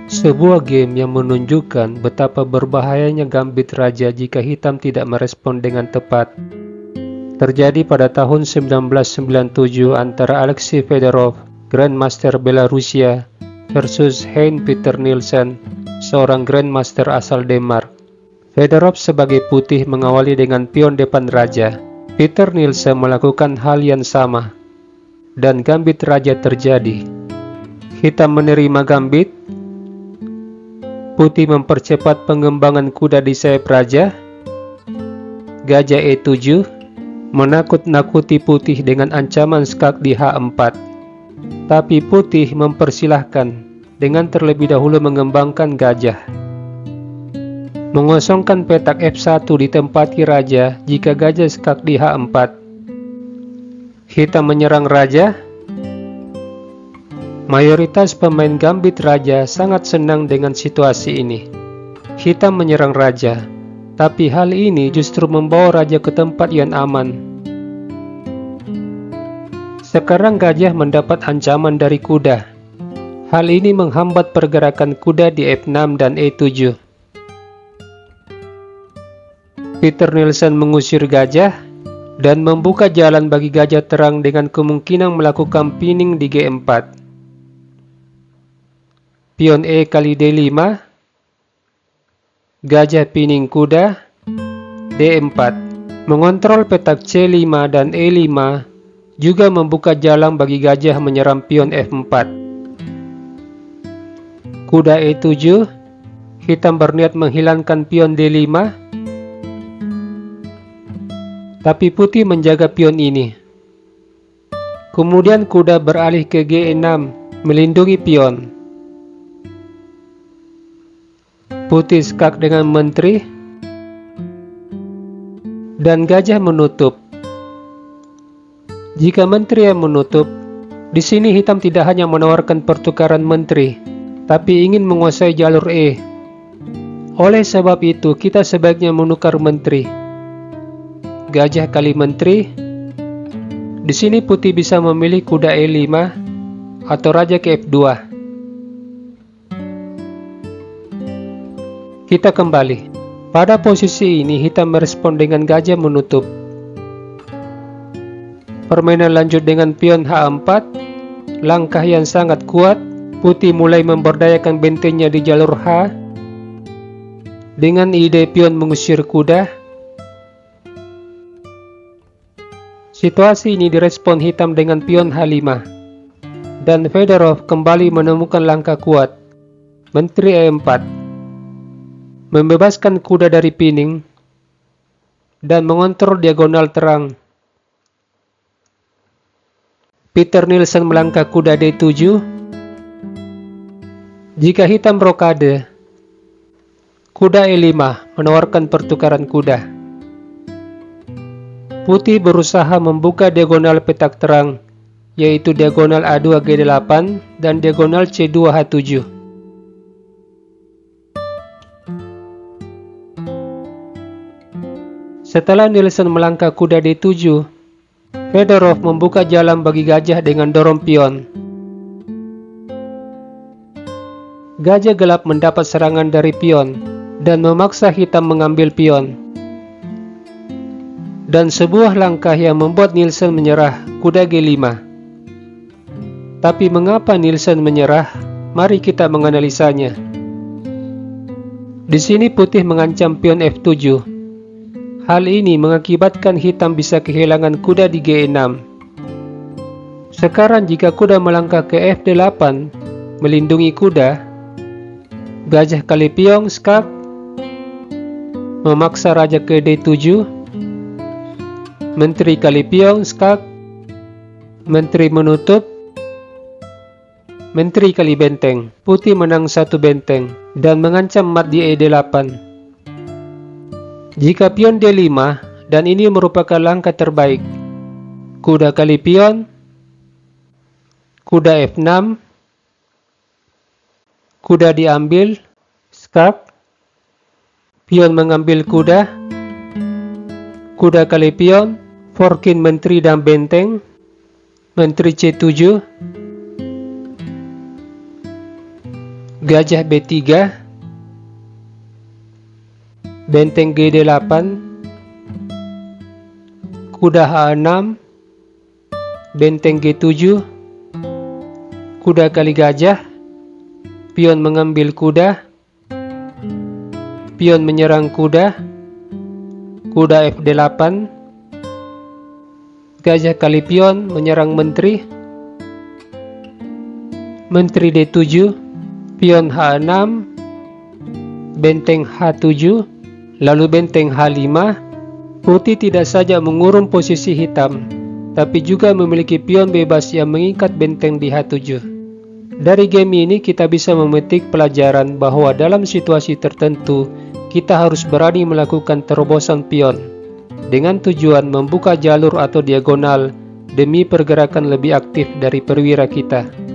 Sebuah game yang menunjukkan betapa berbahayanya gambit raja jika hitam tidak merespon dengan tepat. Terjadi pada tahun 1997 antara Alexei Fedorov, Grandmaster Belarusia, versus Hein-Peter Nielsen, seorang Grandmaster asal Denmark. Fedorov sebagai putih mengawali dengan pion depan raja. Peter Nielsen melakukan hal yang sama, dan gambit raja terjadi. Hitam menerima gambit, putih mempercepat pengembangan kuda di sayap raja. Gajah E7 menakut-nakuti putih dengan ancaman skak di H4. Tapi putih mempersilahkan dengan terlebih dahulu mengembangkan gajah. Mengosongkan petak F1 ditempati raja jika gajah skak di H4. Hitam menyerang raja. Mayoritas pemain gambit raja sangat senang dengan situasi ini. Hitam menyerang raja, tapi hal ini justru membawa raja ke tempat yang aman. Sekarang gajah mendapat ancaman dari kuda. Hal ini menghambat pergerakan kuda di F6 dan E7. Peter Nielsen mengusir gajah dan membuka jalan bagi gajah terang dengan kemungkinan melakukan pinning di G4. Pion E kali D5, gajah pinning kuda, D4. Mengontrol petak C5 dan E5 juga membuka jalan bagi gajah menyerang pion F4. Kuda E7, hitam berniat menghilangkan pion D5, tapi putih menjaga pion ini. Kemudian kuda beralih ke G6, melindungi pion. Putih skak dengan menteri, dan gajah menutup. Jika menteri yang menutup, di sini hitam tidak hanya menawarkan pertukaran menteri, tapi ingin menguasai jalur E. Oleh sebab itu, kita sebaiknya menukar menteri. Gajah kali menteri. Di sini putih bisa memilih kuda E5 atau raja ke F2. Kita kembali. Pada posisi ini hitam merespon dengan gajah menutup. Permainan lanjut dengan pion H4. Langkah yang sangat kuat. Putih mulai memberdayakan bentengnya di jalur H dengan ide pion mengusir kuda. Situasi ini direspon hitam dengan pion H5, dan Fedorov kembali menemukan langkah kuat, menteri E4, membebaskan kuda dari pinning, dan mengontrol diagonal terang. Peter Nielsen melangkah kuda D7. Jika hitam rokade, kuda E5 menawarkan pertukaran kuda. Putih berusaha membuka diagonal petak terang, yaitu diagonal A2 G8 dan diagonal C2 H7. Setelah Nielsen melangkah kuda D7, Fedorov membuka jalan bagi gajah dengan dorong pion. Gajah gelap mendapat serangan dari pion dan memaksa hitam mengambil pion. Dan sebuah langkah yang membuat Nielsen menyerah, kuda G5. Tapi mengapa Nielsen menyerah? Mari kita menganalisanya. Di sini putih mengancam pion F7. Hal ini mengakibatkan hitam bisa kehilangan kuda di G6. Sekarang jika kuda melangkah ke F8, melindungi kuda, gajah kali pion skak, memaksa raja ke D7, menteri kali pion skak, menteri menutup, menteri kali benteng. Putih menang satu benteng dan mengancam mat di E8. Jika pion D5, dan ini merupakan langkah terbaik, kuda kali pion, kuda F6, kuda diambil, skak, pion mengambil kuda, kuda kali pion, forkin menteri dan benteng, menteri C7, Gajah B3, benteng G8, kuda H6, benteng G7, kuda kali gajah, pion mengambil kuda, pion menyerang kuda, kuda F8, gajah kali pion menyerang menteri, menteri D7, pion H6, benteng H7, lalu benteng H5. Putih tidak saja mengurung posisi hitam, tapi juga memiliki pion bebas yang mengikat benteng di H7. Dari game ini kita bisa memetik pelajaran bahwa dalam situasi tertentu, kita harus berani melakukan terobosan pion, dengan tujuan membuka jalur atau diagonal demi pergerakan lebih aktif dari perwira kita.